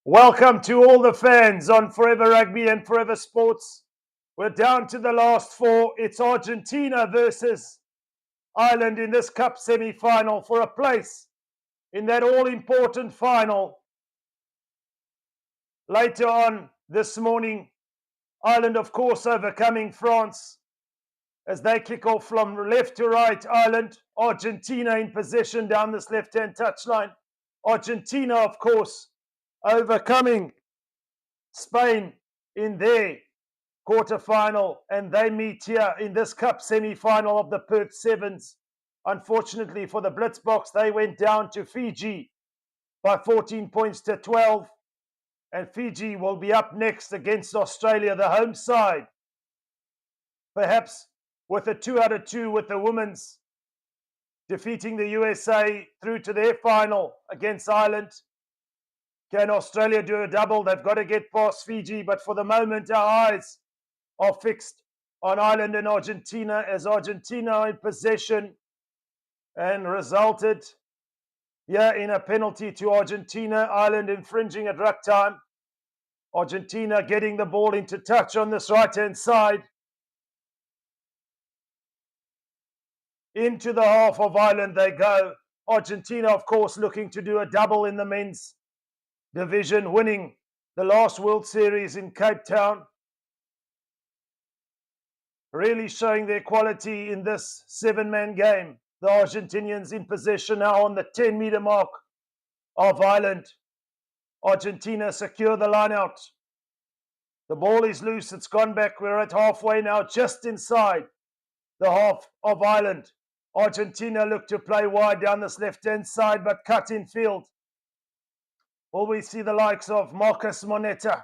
Welcome to all the fans on Forever Rugby and Forever Sports. We're down to the last four. It's Argentina versus Ireland in this Cup semi-final for a place in that all-important final. Later on this morning, Ireland, of course, overcoming France as they kick off from left to right. Ireland, Argentina in possession down this left-hand touchline. Argentina, of course, overcoming Spain in their quarterfinal, and they meet here in this Cup semi-final of the Perth Sevens. Unfortunately for the Blitzboks, they went down to Fiji by 14 points to 12, and Fiji will be up next against Australia, the home side. Perhaps with a 2-out-of-2 with the women's defeating the USA through to their final against Ireland. Can Australia do a double? They've got to get past Fiji, but for the moment our eyes are fixed on Ireland and Argentina, as Argentina are in possession and resulted here in a penalty to Argentina. Ireland infringing at ruck time. Argentina getting the ball into touch on this right-hand side. Into the half of Ireland they go. Argentina, of course, looking to do a double in the men's division, winning the last World Series in Cape Town. Really showing their quality in this seven-man game. The Argentinians in possession now on the 10-meter mark of Ireland. Argentina secure the line out. The ball is loose. It's gone back. We're at halfway now, just inside the half of Ireland. Argentina look to play wide down this left-hand side, but cut in field. Will we see the likes of Marcus Moneta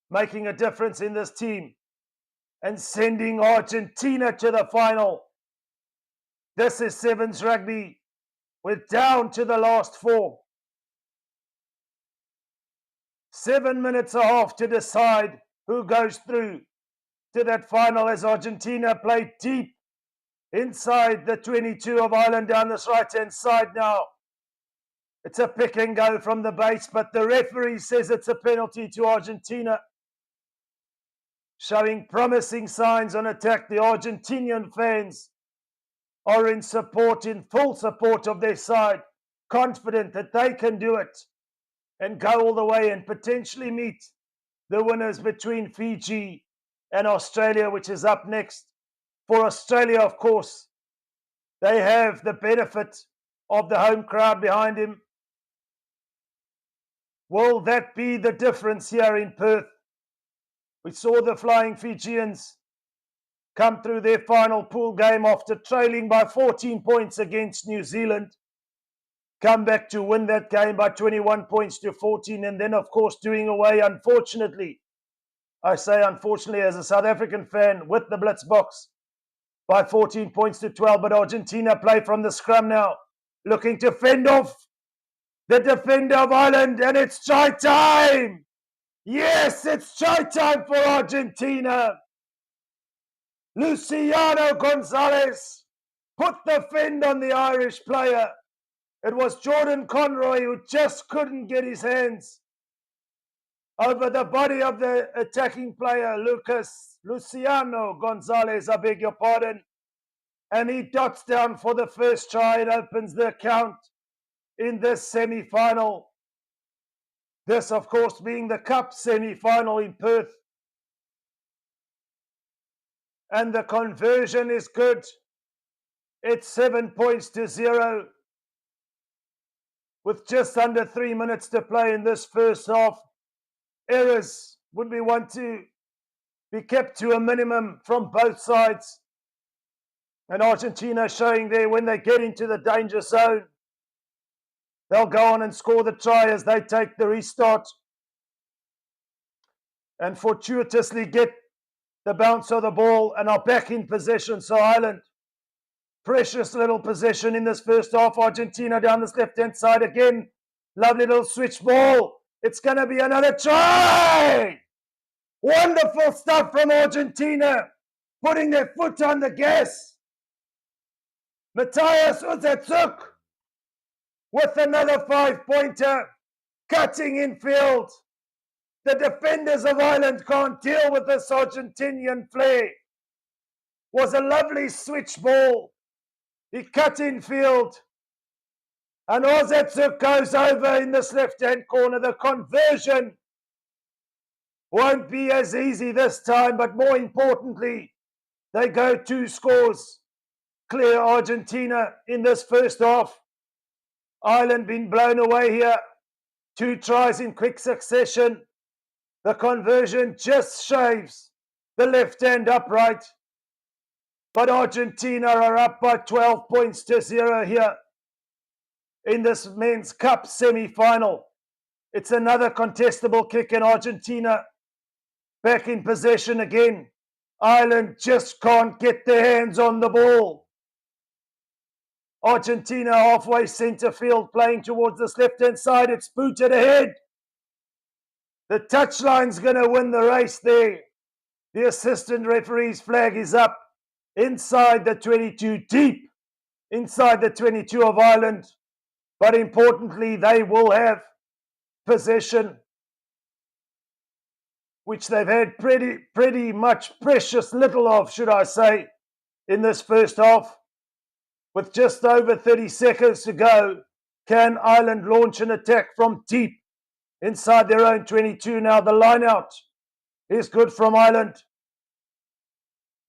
making a difference in this team and sending Argentina to the final? This is Sevens rugby. We're down to the last four. 7 minutes and a half to decide who goes through to that final, as Argentina play deep inside the 22 of Ireland down this right-hand side now. It's a pick and go from the base, but the referee says it's a penalty to Argentina. Showing promising signs on attack. The Argentinian fans are in full support of their side, confident that they can do it and go all the way and potentially meet the winners between Fiji and Australia, which is up next. For Australia, of course, they have the benefit of the home crowd behind him. Will that be the difference here in Perth? We saw the Flying Fijians come through their final pool game after trailing by 14 points against New Zealand. Come back to win that game by 21 points to 14, and then, of course, doing away, unfortunately, I say unfortunately as a South African fan, with the Blitzboks by 14 points to 12. But Argentina play from the scrum now, looking to fend off the defender of Ireland, and it's try time. Yes, it's try time for Argentina. Luciano Gonzalez put the fend on the Irish player. It was Jordan Conroy who just couldn't get his hands over the body of the attacking player, Luciano Gonzalez, I beg your pardon. And he dots down for the first try. It opens the account in this semi-final. This, of course, being the Cup semi-final in Perth. And the conversion is good. It's 7 points to 0. With just under 3 minutes to play in this first half. Errors would we want to be kept to a minimum from both sides. And Argentina showing there when they get into the danger zone, they'll go on and score the try as they take the restart and fortuitously get the bounce of the ball and are back in possession. So Ireland, precious little possession in this first half. Argentina down this left-hand side again. Lovely little switch ball. It's going to be another try. Wonderful stuff from Argentina, putting their foot on the gas. Matthias Uzatsuk with another 5-pointer. cutting infield. The defenders of Ireland can't deal with this Argentinian flair. Was a lovely switch ball. He cut infield. And Ozetzuk goes over in this left-hand corner. The conversion won't be as easy this time, but more importantly, they go 2 scores. Clear Argentina in this first half. Ireland been blown away here. 2 tries in quick succession. The conversion just shaves the left-hand upright. But Argentina are up by 12 points to 0 here in this Men's Cup semi-final. It's another contestable kick in Argentina. Back in possession again. Ireland just can't get their hands on the ball. Argentina halfway centre field playing towards this left-hand side. It's booted ahead. The touchline's going to win the race there. The assistant referee's flag is up inside the 22, deep inside the 22 of Ireland. But importantly, they will have possession, which they've had pretty much precious little of, should I say, in this first half. With just over 30 seconds to go, can Ireland launch an attack from deep inside their own 22? Now the line out is good from Ireland.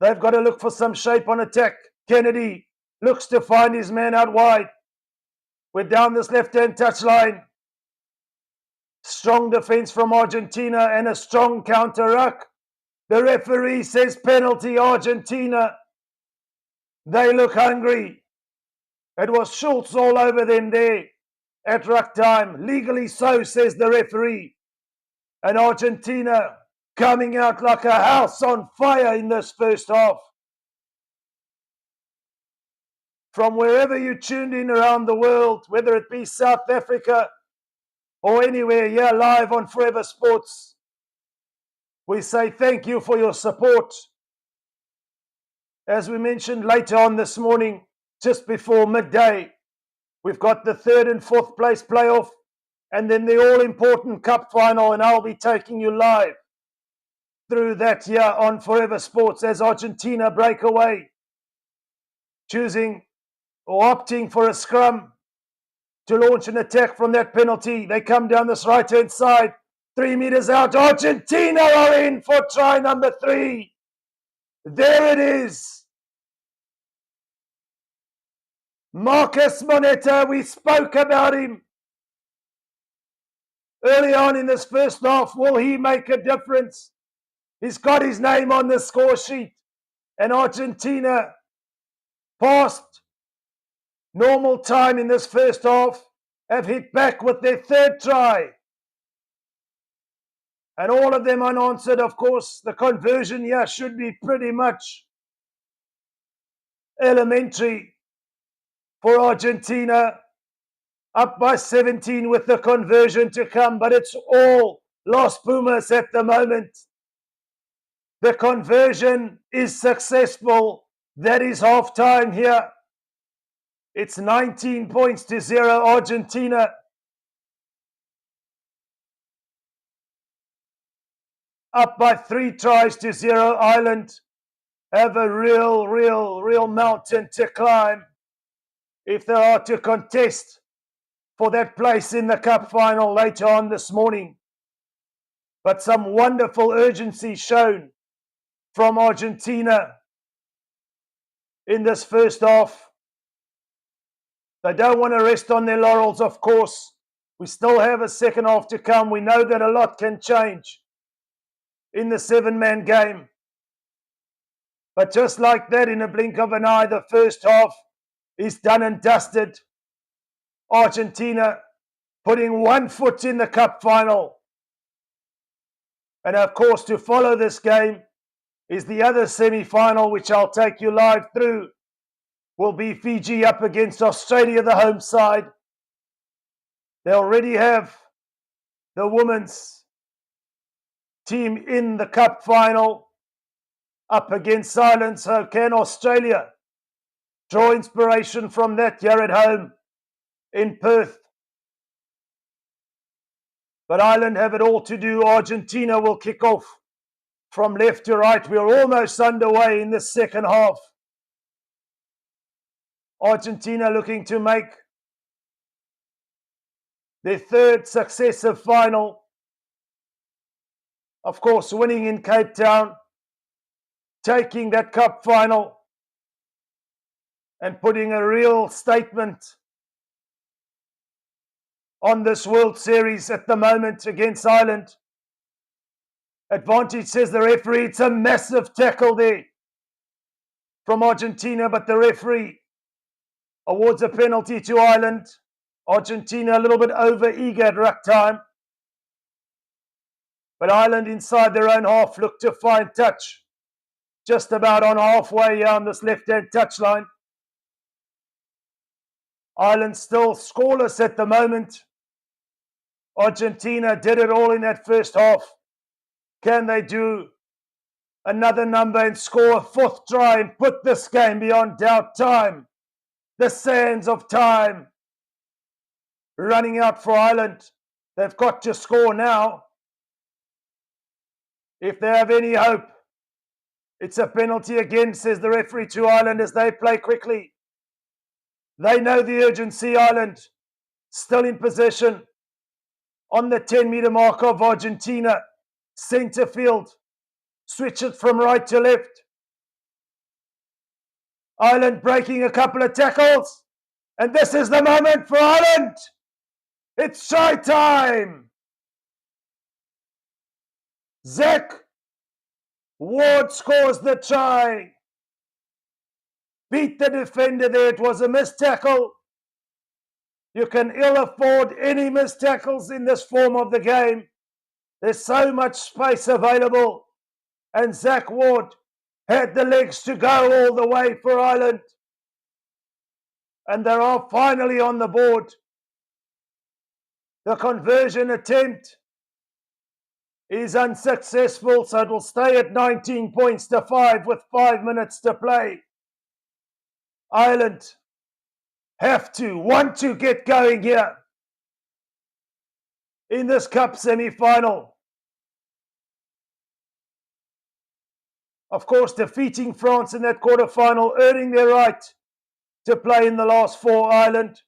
They've got to look for some shape on attack. Kennedy looks to find his man out wide. We're down this left-hand touchline. Strong defense from Argentina and a strong counter-ruck. The referee says penalty Argentina. They look hungry. It was Schultz all over them there at ruck time. Legally so, says the referee. And Argentina coming out like a house on fire in this first half. From wherever you tuned in around the world, whether it be South Africa or anywhere here live on Forever Sports, we say thank you for your support. As we mentioned later on this morning, just before midday, we've got the 3rd and 4th place playoff and then the all-important cup final, and I'll be taking you live through that here on Forever Sports as Argentina break away, choosing or opting for a scrum to launch an attack from that penalty. They come down this right-hand side, 3 meters out. Argentina are in for try number 3. There it is. Marcus Moneta, we spoke about him early on in this first half. Will he make a difference? He's got his name on the score sheet. And Argentina past normal time in this first half have hit back with their 3rd try. And all of them unanswered, of course. The conversion here should be pretty much elementary for Argentina. Up by 17 with the conversion to come, but it's all Los Pumas at the moment. The conversion is successful. That is half time here. It's 19 points to 0 Argentina. Up by 3 tries to 0 Ireland. Have a real mountain to climb if they are to contest for that place in the cup final later on this morning. But some wonderful urgency shown from Argentina in this first half. They don't want to rest on their laurels, of course. We still have a second half to come. We know that a lot can change in the 7-man game. But just like that, in a blink of an eye, the first half is done and dusted. Argentina putting 1 foot in the cup final. And of course, to follow this game is the other semi-final, which I'll take you live through. Will be Fiji up against Australia, the home side. They already have the women's team in the cup final up against Ireland. So can Australia draw inspiration from that here at home in Perth? But Ireland have it all to do. Argentina will kick off from left to right. We're almost underway in the second half. Argentina looking to make their third successive final. Of course, winning in Cape Town, taking that cup final, and putting a real statement on this World Series at the moment against Ireland. Advantage, says the referee. It's a massive tackle there from Argentina, but the referee awards a penalty to Ireland. Argentina a little bit over-eager at ruck time. But Ireland inside their own half look to find touch. Just about on halfway on this left-hand touchline. Ireland still scoreless at the moment. Argentina did it all in that first half. Can they do another number and score a fourth try and put this game beyond doubt? Time, the sands of time, running out for Ireland. They've got to score now. If they have any hope, it's a penalty again, says the referee to Ireland as they play quickly. They know the urgency. Ireland still in possession on the 10-meter mark of Argentina. Centre field. Switch it from right to left. Ireland breaking a couple of tackles. And this is the moment for Ireland. It's try time. Zach Ward scores the try. Beat the defender there. It was a missed tackle. You can ill afford any missed tackles in this form of the game. There's so much space available. And Zach Ward had the legs to go all the way for Ireland. And they are finally on the board. The conversion attempt is unsuccessful, so it will stay at 19 points to 5 with 5 minutes to play. Ireland want to get going here in this cup semi-final. Of course, defeating France in that quarter-final, earning their right to play in the last 4, Ireland.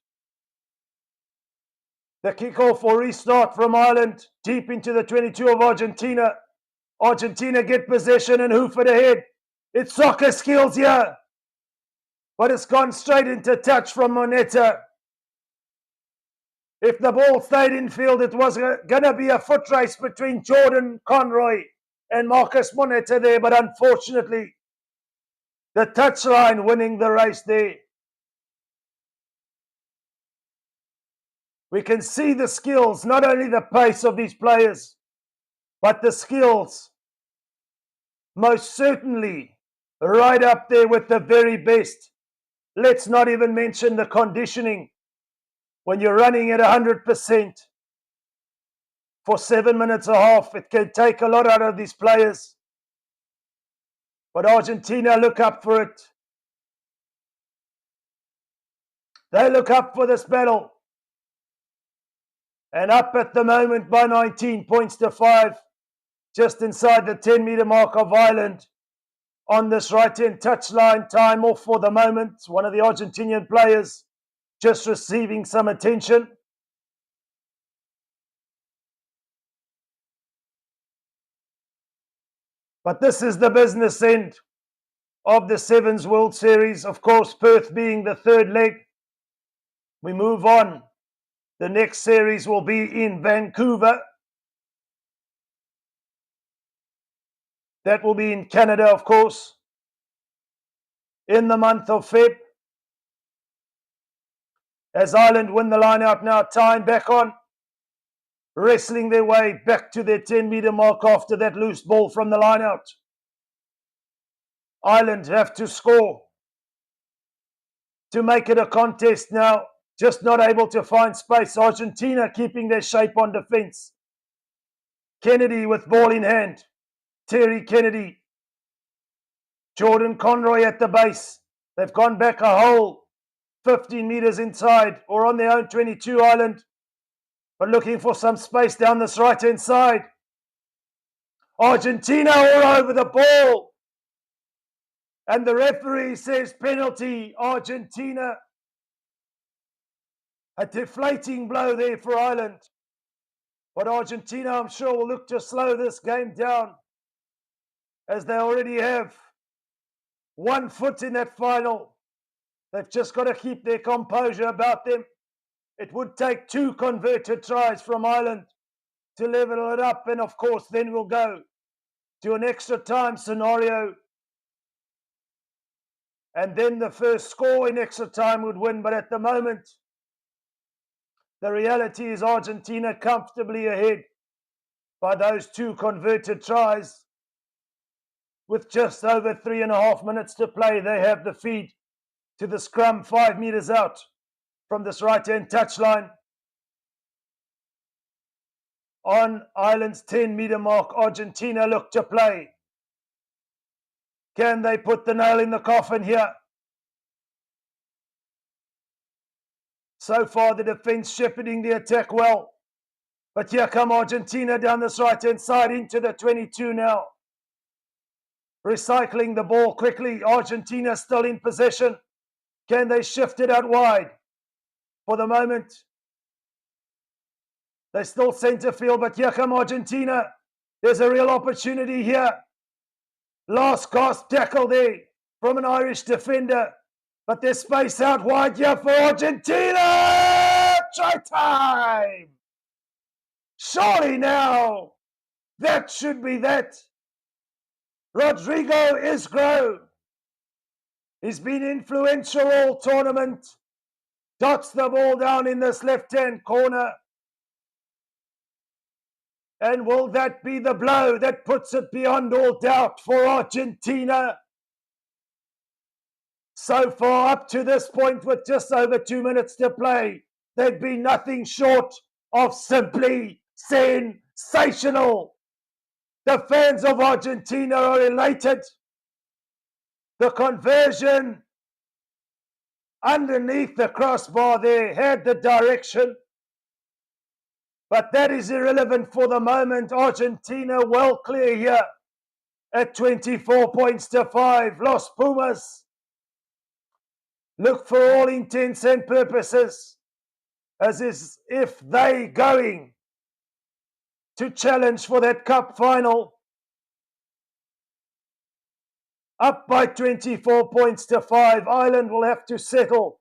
The kick-off or restart from Ireland, deep into the 22 of Argentina. Argentina get possession and hoof it ahead. It's soccer skills here. But it's gone straight into touch from Moneta. If the ball stayed in field, it was going to be a foot race between Jordan Conroy and Marcus Moneta there, but unfortunately, the touchline winning the race there. We can see the skills, not only the pace of these players, but the skills. Most certainly right up there with the very best. Let's not even mention the conditioning. When you're running at 100% for 7 minutes and a half, it can take a lot out of these players. But Argentina look up for it. They look up for this battle. And up at the moment by 19 points to 5, just inside the 10-meter mark of Ireland. On this right-hand touchline, time off for the moment. One of the Argentinian players just receiving some attention. But this is the business end of the Sevens World Series. Of course, Perth being the third leg. We move on. The next series will be in Vancouver. That will be in Canada, of course, in the month of Feb. As Ireland win the line out now, time back on, wrestling their way back to their 10-meter mark after that loose ball from the line out. Ireland have to score to make it a contest now. Just not able to find space. Argentina keeping their shape on defense. Kennedy with ball in hand. Terry Kennedy. Jordan Conroy at the base. They've gone back a whole 15 meters inside or on their own 22, Ireland. but looking for some space down this right-hand side. Argentina all over the ball. And the referee says penalty, Argentina. A deflating blow there for Ireland. But Argentina, I'm sure, will look to slow this game down, as they already have 1 foot in that final. They've just got to keep their composure about them. It would take 2 converted tries from Ireland to level it up, and of course then we'll go to an extra time scenario, and then the first score in extra time would win. But at the moment, the reality is Argentina comfortably ahead by those 2 converted tries. With just over 3.5 minutes to play, they have the feed to the scrum 5 meters out from this right-hand touchline. On Ireland's 10-meter mark, Argentina look to play. Can they put the nail in the coffin here? So far, the defense shepherding the attack well. But here come Argentina down this right-hand side into the 22 now. Recycling the ball quickly. Argentina still in possession. Can they shift it out wide? For the moment, they still centre field, but here come Argentina. There's a real opportunity here. Last gasp tackle there from an Irish defender. But there's space out wide here for Argentina. Try time. Surely now, that should be that. Rodrigo Isgro. He's been influential all tournament. Dots the ball down in this left-hand corner. And will that be the blow that puts it beyond all doubt for Argentina? So far, up to this point, with just over 2 minutes to play, they've been nothing short of simply sensational. The fans of Argentina are elated. The conversion underneath the crossbar there had the direction. But that is irrelevant for the moment. Argentina well clear here at 24 points to 5. Los Pumas look for all intents and purposes as if they going to challenge for that cup final. Up by 24 points to 5. Ireland will have to settle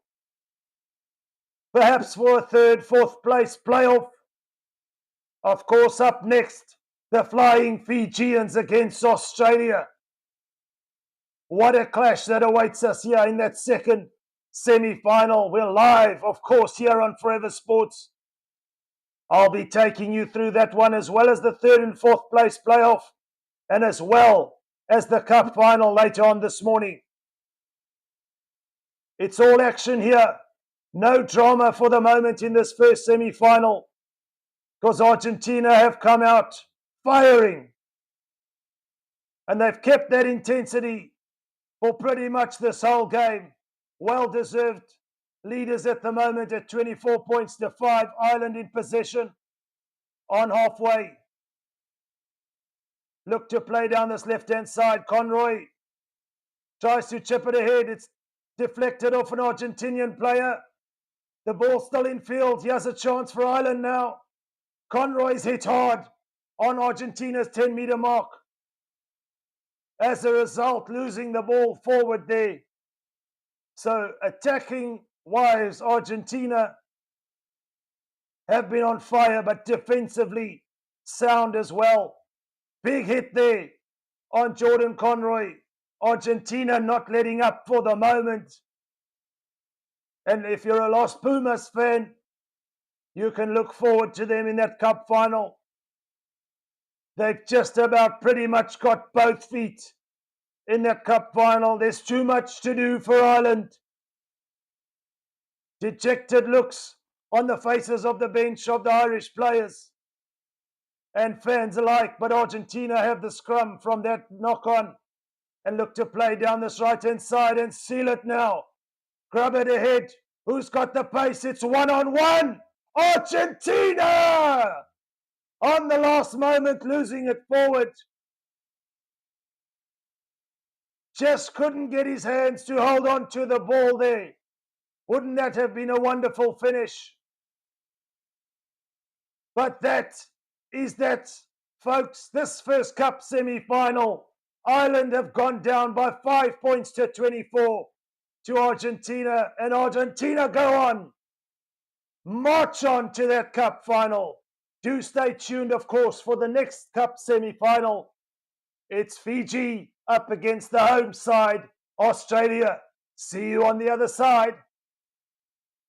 perhaps for a 3rd, 4th place playoff. Of course, up next, the Flying Fijians against Australia. What a clash that awaits us here in that second semi-final. We're live, of course, here on Forever Sports. I'll be taking you through that one, as well as the 3rd and 4th place playoff, and as well as the cup final later on this morning. It's all action here. No drama for the moment in this first semi-final, because Argentina have come out firing. And they've kept that intensity for pretty much this whole game. Well-deserved leaders at the moment at 24 points to 5. Ireland in possession on halfway. Look to play down this left-hand side. Conroy tries to chip it ahead. It's deflected off an Argentinian player. The ball still in field. He has a chance for Ireland now. Conroy's hit hard on Argentina's 10-meter mark. As a result, losing the ball forward there. So attacking-wise, Argentina have been on fire, but defensively sound as well. Big hit there on Jordan Conroy. Argentina not letting up for the moment. And if you're a Los Pumas fan, you can look forward to them in that cup final. They've just about pretty much got both feet in that cup final. There's too much to do for Ireland. Dejected looks on the faces of the bench of the Irish players and fans alike, but Argentina have the scrum from that knock-on and look to play down this right-hand side and seal it now. Grab it ahead. Who's got the pace? It's one-on-one. Argentina! On the last moment, losing it forward. Just couldn't get his hands to hold on to the ball there. Wouldn't that have been a wonderful finish? But that is that, folks. This first cup semi-final, Ireland have gone down by 5 points to 24 to Argentina, and Argentina go on, march on to that cup final. Do stay tuned, of course, for the next cup semi-final. It's Fiji up against the home side, Australia. See you on the other side.